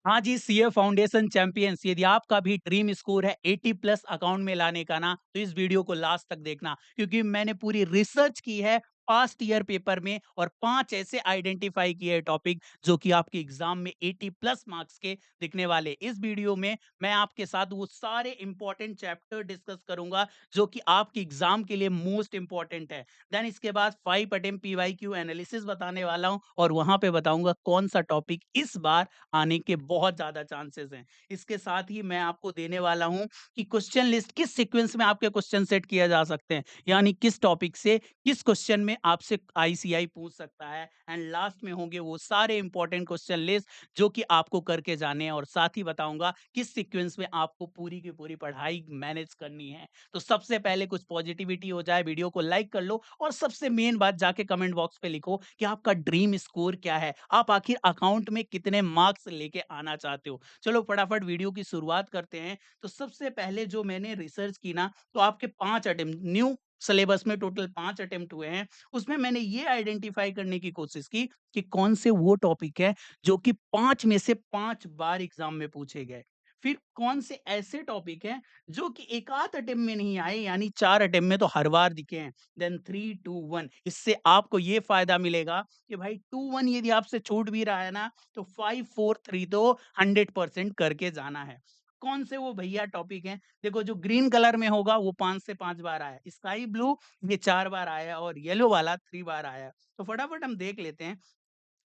हाँ जी, CA foundation champions यदि आपका भी ड्रीम स्कोर है 80 प्लस अकाउंट में लाने का ना, तो इस वीडियो को लास्ट तक देखना क्योंकि मैंने पूरी रिसर्च की है पास्ट ईयर पेपर में और 5 ऐसे आइडेंटिफाई किए टॉपिक जो कि आपके एग्जाम में 80 प्लस मार्क्स के दिखने वाले। इस वीडियो में मैं आपके साथ वो सारे इंपॉर्टेंट चैप्टर डिस्कस करूंगा जो कि आपके एग्जाम के लिए मोस्ट इंपॉर्टेंट है। देन इसके बाद 5 अटेम्प्ट पीवाईक्यू एनालिसिस बताने वाला हूं और वहां पे बताऊंगा कौन सा टॉपिक इस बार आने के बहुत ज़्यादा चांसेस हैं। इसके साथ ही मैं आपको देने वाला हूँ कि क्वेश्चन लिस्ट किस सीक्वेंस में आपके क्वेश्चन सेट किया जा सकते हैं, यानी किस टॉपिक से किस क्वेश्चन में आपसे आईसीआई पूछ सकता है एंड लास्ट में होंगे वो सारे इंपॉर्टेंट क्वेश्चन लिस्ट जो कि आपको करके जाने हैं और साथ ही बताऊंगा किस सीक्वेंस में आपको पूरी की पूरी पढ़ाई मैनेज करनी है। तो सबसे पहले कुछ पॉजिटिविटी हो जाए, वीडियो को लाइक कर लो और सबसे मेन बात जाके कमेंट बॉक्स पे लिखो कि आपका ड्रीम स्कोर क्या है, आप आखिर अकाउंट में कितने मार्क्स लेके आना चाहते हो। चलो फटाफट वीडियो की शुरुआत करते हैं। तो सबसे पहले जो मैंने रिसर्च की ना, तो आपके 5 अटेम्प्ट न्यू सिलेबस में टोटल 5 अटेम्प्ट हुए हैं। उसमें मैंने ये आइडेंटिफाई करने की कोशिश की कि कौन से वो टॉपिक है जो कि 5 में से 5 बार एग्जाम में पूछे गए। फिर कौन से ऐसे टॉपिक हैं जो कि एक आध अटेम्प्ट में नहीं आए, यानी 4 अटेम्प्ट में तो हर बार दिखे हैं। देन 3 2 1 इससे आपको ये फायदा मिलेगा कि भाई 2 1 यदि आपसे छूट भी रहा है ना, तो 5 4 3 तो 100% करके जाना है। कौन से वो भैया टॉपिक हैं? देखो, जो ग्रीन कलर में होगा वो 5 से 5 बार आया, स्काई ब्लू ये 4 बार आया और येलो वाला 3 बार आया। तो फटाफट हम देख लेते हैं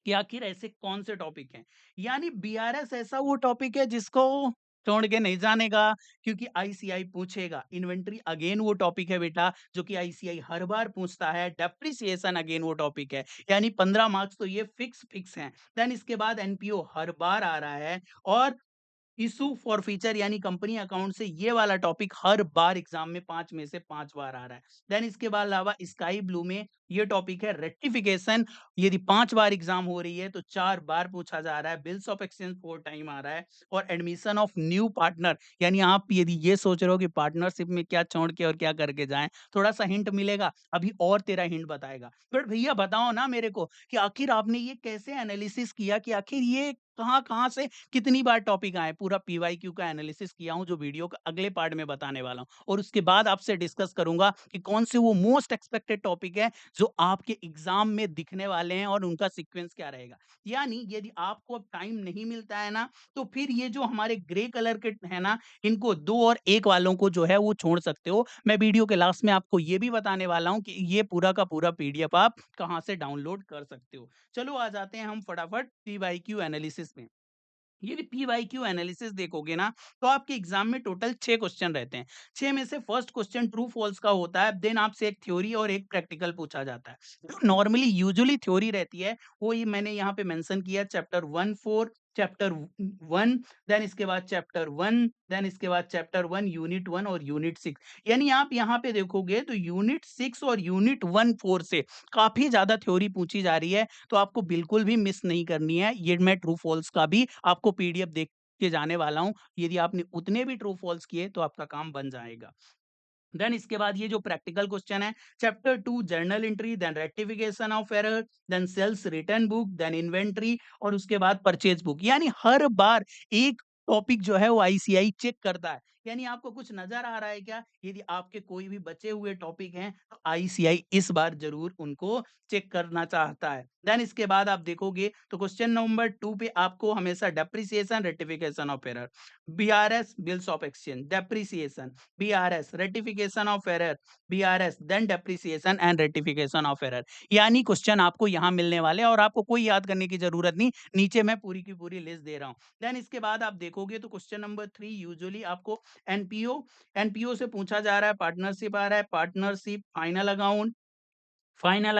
कि आखिर ऐसे कौन से टॉपिक हैं। यानी बीआरएस ऐसा वो टॉपिक है जिसको छोड़ के नहीं जानेगा, क्योंकि आईसीआई पूछेगा। इन्वेंट्री अगेन वो टॉपिक है बेटा जो कि आईसीआई हर बार पूछता है। डेप्रिसिएशन अगेन वो टॉपिक है, यानी 15 मार्क्स तो ये फिक्स फिक्स हैं। देन इसके बाद एनपीओ हर बार आ रहा है और इशू फॉर फीचर यानी कंपनी अकाउंट से ये वाला टॉपिक हर बार एग्जाम में 5 में से 5 बार आ रहा है। देन इसके बाद अलावा स्काई ब्लू में ये टॉपिक है रेक्टिफिकेशन। यदि 5 बार एग्जाम हो रही है तो 4 बार पूछा जा रहा है। बिल्स ऑफ एक्सचेंज 4 टाइम आ रहा है और एडमिशन ऑफ न्यू पार्टनर, यानी आप यदि ये सोच रहे हो कि पार्टनरशिप में क्या छोड़ के और क्या करके जाएं, थोड़ा सा हिंट मिलेगा अभी और तेरा हिंट बताएगा। बट भैया बताओ ना मेरे को कि आखिर आपने ये कैसे एनालिसिस किया कि आखिर ये कहाँ कहाँ से कितनी बार टॉपिक आए। पूरा पीवाईक्यू का एनालिसिस किया हूं जो वीडियो का अगले पार्ट में बताने वाला हूं और उसके बाद आपसे डिस्कस करूंगा कि कौन से वो मोस्ट एक्सपेक्टेड टॉपिक है जो आपके एग्जाम में दिखने वाले हैं और उनका सीक्वेंस क्या रहेगा। यानी यदि आपको अब टाइम नहीं मिलता है ना, तो फिर ये जो हमारे ग्रे कलर के है ना, इनको 2 और 1 वालों को जो है वो छोड़ सकते हो। मैं वीडियो के लास्ट में आपको ये भी बताने वाला हूं कि ये पूरा का पूरा पीडीएफ आप कहां से डाउनलोड कर सकते हो। चलो आ जाते हैं हम फटाफट पीवाईक्यू एनालिसिस में। ये पीवाईक्यू एनालिसिस देखोगे ना, तो आपके एग्जाम में टोटल 6 क्वेश्चन रहते हैं। 6 में से फर्स्ट क्वेश्चन ट्रू फॉल्स का होता है। देन आपसे एक थ्योरी और एक प्रैक्टिकल पूछा जाता है। जो नॉर्मली यूजुअली थ्योरी रहती है वो ये मैंने यहाँ पे मेंशन किया, चैप्टर 1 4, चैप्टर 1, देन इसके बाद चैप्टर 1, देन इसके बाद चैप्टर 1 यूनिट 1 और यूनिट 6। यानी आप यहाँ पे देखोगे तो यूनिट 6 और यूनिट 1 4 से काफी ज्यादा थ्योरी पूछी जा रही है। तो आपको बिल्कुल भी मिस नहीं करनी है। ये मैं ट्रू फॉल्स का भी आपको पीडीएफ देख के जाने वाला हूँ। यदि आपने उतने भी ट्रू फॉल्स किए तो आपका काम बन जाएगा। देन इसके बाद ये जो प्रैक्टिकल क्वेश्चन है, chapter 2 journal entry, then rectification of error, then sales return book, then inventory और उसके बाद परचेज बुक। यानी हर बार एक टॉपिक जो है वो आईसीआई चेक करता है। यानी आपको कुछ नजर आ रहा है क्या? यदि आपके कोई भी बचे हुए टॉपिक हैं तो आईसीआई इस बार जरूर उनको चेक करना चाहता है। देन इसके बाद आप देखोगे तो क्वेश्चन नंबर 2 पे आपको हमेशा depreciation rectification of error, BRS bills of exchange, depreciation, BRS rectification of error, BRS then depreciation and rectification of error. यानी क्वेश्चन आपको यहाँ मिलने वाले हैं और आपको कोई याद करने की जरूरत नहीं, नीचे मैं पूरी की पूरी लिस्ट दे रहा हूँ। देन इसके बाद आप देखोगे तो क्वेश्चन नंबर 3 यूजुअली आपको एनपीओ एनपीओ से पूछा जा रहा है। पार्टनरशिप आ रहा है, partnership, final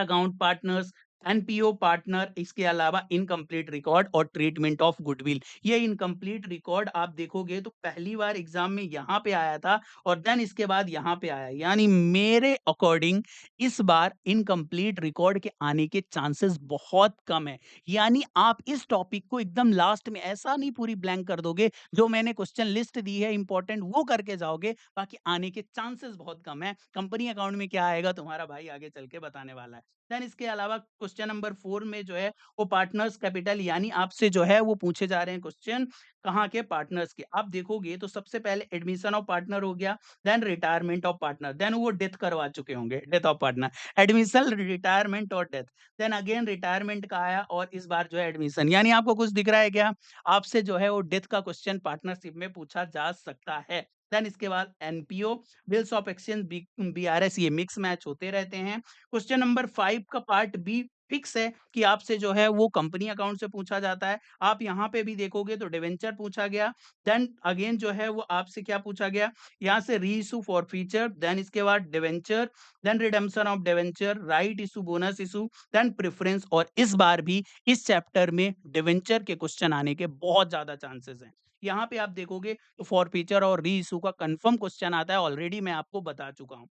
account partners, NPO partner, इसके अलावा इनकम्प्लीट रिकॉर्ड और ट्रीटमेंट ऑफ गुडविल। ये इनकम्प्लीट रिकॉर्ड आप देखोगे तो पहली बार एग्जाम में यहाँ पे आया था और देन इसके बाद यहाँ पे आया। यानी मेरे अकॉर्डिंग इस बार इनकम्प्लीट रिकॉर्ड के आने के चांसेस बहुत कम है। यानी आप इस टॉपिक को एकदम लास्ट में ऐसा नहीं पूरी ब्लैंक कर दोगे, जो मैंने क्वेश्चन लिस्ट दी है इंपॉर्टेंट वो करके जाओगे, बाकी आने के चांसेस बहुत कम है। कंपनी अकाउंट में क्या आएगा तुम्हारा भाई आगे चल के बताने वाला है। देन इसके अलावा क्वेश्चन नंबर 4 में जो है वो पार्टनर्स कैपिटल यानी आपसे जो है वो पूछे जा रहे हैं क्वेश्चन कहाँ के पार्टनर्स के। आप देखोगे तो सबसे पहले एडमिशन ऑफ पार्टनर हो गया, then retirement of partner, then वो डेथ करवा चुके होंगे, death of partner, admission, retirement और डेथ, देन अगेन रिटायरमेंट का आया और इस बार जो है एडमिशन। यानी आपको कुछ दिख रहा है क्या? आपसे जो है वो डेथ का क्वेश्चन पार्टनरशिप में पूछा जा सकता है। देन इसके बाद NPO, bills of exchange, BRS, ये मिक्स मैच होते रहते हैं। क्वेश्चन नंबर 5 का पार्ट बी फिक्स है कि आपसे जो है वो कंपनी अकाउंट से पूछा जाता है। आप यहाँ पे भी देखोगे तो डिवेंचर पूछा गया, देन अगेन जो है वो आपसे क्या पूछा गया, यहाँ से रीइश्यू फॉर फ्यूचर, देन इसके बाद debenture, then redemption of debenture, right issue, bonus issue, then preference. और इस बार भी इस चैप्टर में डिवेंचर के क्वेश्चन आने के बहुत ज्यादा चांसेस हैं। यहाँ पे आप देखोगे तो फॉर फ्यूचर और री इशू का कंफर्म क्वेश्चन आता है, ऑलरेडी मैं आपको बता चुका हूँ।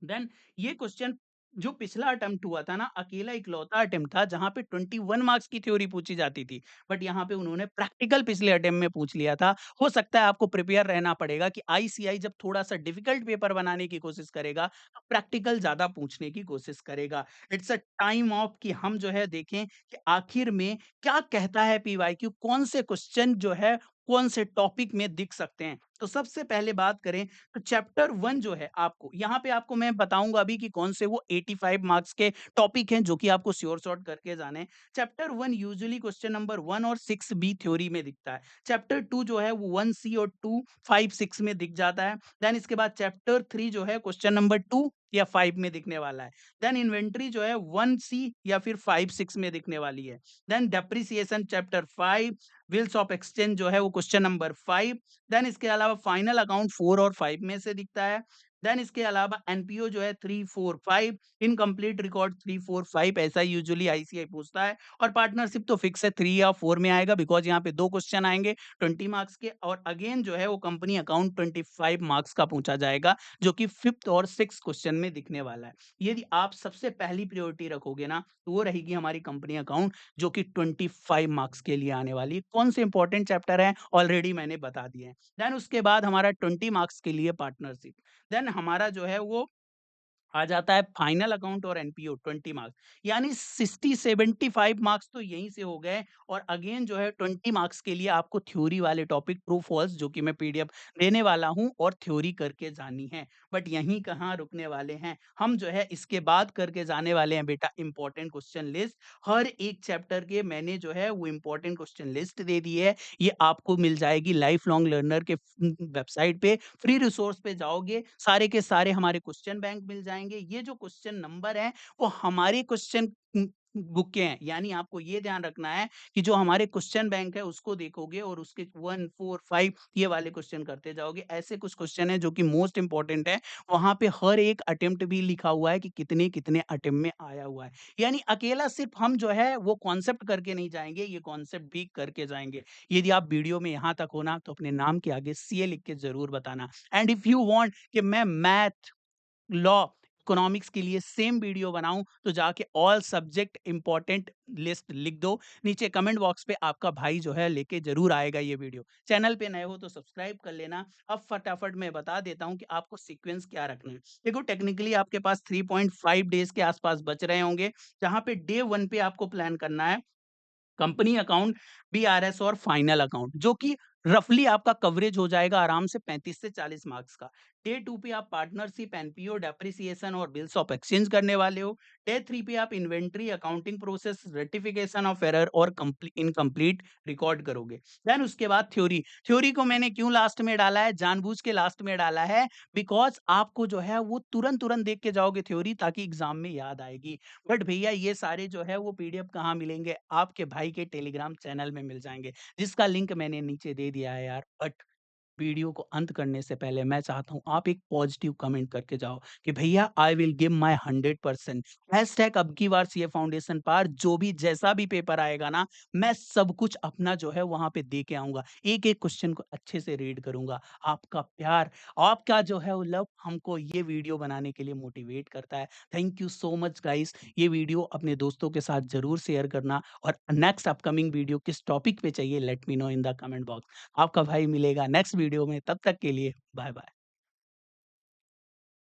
देन ये क्वेश्चन जो पिछला अटेम्प्ट हुआ था ना, अकेला इकलौता अटेम्प्ट था जहां पे 21 मार्क्स की थ्योरी पूछी जाती थी, बट यहाँ पे उन्होंने प्रैक्टिकल पिछले अटेम्प्ट में पूछ लिया था। हो सकता है आपको प्रिपेयर रहना पड़ेगा कि आईसीआई जब थोड़ा सा डिफिकल्ट पेपर बनाने की कोशिश करेगा तो प्रैक्टिकल ज्यादा पूछने की कोशिश करेगा। इट्स अ टाइम ऑफ कि हम जो है देखें कि आखिर में क्या कहता है पीवाईक्यू, कौन से क्वेश्चन जो है कौन से टॉपिक में दिख सकते हैं। तो सबसे पहले बात करें तो चैप्टर 1 जो है आपको यहाँ पे आपको मैं बताऊंगा अभी कि कौन से वो 85 मार्क्स के टॉपिक हैं जो कि आपको श्योर शॉर्ट करके जाने हैं। चैप्टर 1 यूजुअली क्वेश्चन नंबर 1 और 6 बी थ्योरी में दिखता है। चैप्टर 2 जो है वो 1 सी और 2 5 6 में दिख जाता है। देन इसके बाद चैप्टर 3 जो है क्वेश्चन नंबर 2 या 5 में दिखने वाला है। देन इन्वेंट्री जो है 1 सी या फिर 5 6 में दिखने वाली है। Then depreciation chapter 5, bills of exchange जो है वो क्वेश्चन नंबर 5। देन इसके अलावा फाइनल अकाउंट 4 और 5 में से दिखता है। देन इसके अलावा एनपीओ जो है 3 4 5, इनकम्प्लीट रिकॉर्ड 3 4 5, ऐसा यूजुअली आईसीआई पूछता है। और पार्टनरशिप तो फिक्स है 3 या 4 में आएगा, बिकॉज यहाँ पे दो क्वेश्चन आएंगे 20 मार्क्स के, और अगेन जो है वो कंपनी अकाउंट 25 मार्क्स का पूछा जाएगा जो कि 5th और 6th क्वेश्चन में दिखने वाला है। यदि आप सबसे पहली प्रायोरिटी रखोगे ना तो वो रहेगी हमारी कंपनी अकाउंट जो कि 25 मार्क्स के लिए आने वाली है। कौन से इंपॉर्टेंट चैप्टर है ऑलरेडी मैंने बता दिए हैं। देन उसके बाद हमारा 20 मार्क्स के लिए पार्टनरशिप, देन हमारा जो है वो आ जाता है फाइनल अकाउंट और एनपीओ 20 मार्क्स, यानी 60-75 मार्क्स तो यहीं से हो गए। और अगेन जो है 20 मार्क्स के लिए आपको थ्योरी वाले टॉपिक ट्रू फॉल्स जो कि मैं पीडीएफ देने वाला हूं और थ्योरी करके जानी है। बट यहीं कहाँ रुकने वाले हैं हम, जो है इसके बाद करके जाने वाले हैं बेटा इंपॉर्टेंट क्वेश्चन लिस्ट। हर एक चैप्टर के मैंने जो है वो इंपॉर्टेंट क्वेश्चन लिस्ट दे दी है। ये आपको मिल जाएगी लाइफ लॉन्ग लर्नर के वेबसाइट पे, फ्री रिसोर्स पे जाओगे सारे के सारे हमारे क्वेश्चन बैंक मिल जाएंगे। ये जो क्वेश्चन नंबर है वो हमारे क्वेश्चन बुक के हैं, यानी आपको ये ध्यान रखना है कि जो हमारे क्वेश्चन बैंक है उसको देखोगे और उसके 1 4 5 ये वाले क्वेश्चन करते जाओगे। ऐसे कुछ क्वेश्चन है जो कि मोस्ट इंपॉर्टेंट है, वहां पे हर एक अटेम्प्ट भी लिखा हुआ है कि कितने कितने अटेम्प्ट में आया हुआ है। यानी अकेला सिर्फ हम जो है वो कॉन्सेप्ट करके नहीं जाएंगे, ये कॉन्सेप्ट भी करके जाएंगे। यदि आप वीडियो में यहाँ तक हो ना तो अपने नाम के आगे सीए लिख के जरूर बताना। एंड इफ यू वांट कि मैं मैथ, लॉ, इकोनॉमिक्स के लिए सेम वीडियो बनाऊं तो जाके ऑल सब्जेक्ट इंपॉर्टेंट लिस्ट लिख दो, नीचे कमेंट बॉक्स पे आपका भाई जो है लेके जरूर आएगा ये वीडियो। चैनल पे नए हो तो सब्सक्राइब कर लेना। अब फटाफट मैं बता देता हूं कि आपको सीक्वेंस क्या रखना है। देखो टेक्निकली आपके पास 3.5 डेज के आसपास बच रहे होंगे, जहां पे डे 1 पे आपको प्लान करना है कंपनी अकाउंट, बीआरएस और फाइनल अकाउंट, जो कि रफली आपका कवरेज हो जाएगा आराम से 35 से 40 मार्क्स का। डे 2 पे आप पार्टनरशिप, एनपीओ, डेप्रिसिएशन और बिल्स ऑफ एक्सचेंज करने वाले हो। डे 3 पे आप inventory, accounting process, ratification of error और इनकम्प्लीट रिकॉर्ड करोगे। देन उसके बाद थ्योरी। थ्योरी को मैंने क्यों लास्ट में डाला है, जानबूझ के लास्ट में डाला है, बिकॉज आपको जो है वो तुरंत तुरंत देख के जाओगे थ्योरी, ताकि एग्जाम में याद आएगी। बट भैया ये सारे जो है वो पीडीएफ कहाँ मिलेंगे, आपके भाई के टेलीग्राम चैनल में मिल जाएंगे, जिसका लिंक मैंने नीचे दे दिया है यार। बट वीडियो को अंत करने से पहले मैं चाहता हूं आप एक पॉजिटिव कमेंट करके जाओ कि भैया I will give my 100%। Hashtag अब की बार सीए फाउंडेशन पर जो भी जैसा भी पेपर आएगा ना, मैं सब कुछ अपना जो है वहां पे दे के आऊंगा, एक एक क्वेश्चन को अच्छे से रीड करूंगा। आपका प्यार, आपका जो है वो लव हमको ये वीडियो बनाने के लिए मोटिवेट करता है। Thank you so much guys. ये वीडियो अपने दोस्तों के साथ जरूर शेयर करना, और नेक्स्ट अपकमिंग वीडियो किस टॉपिक पे चाहिए let me know in the comment box. आपका भाई मिलेगा नेक्स्ट वीडियो में, तब तक के लिए बाय बाय।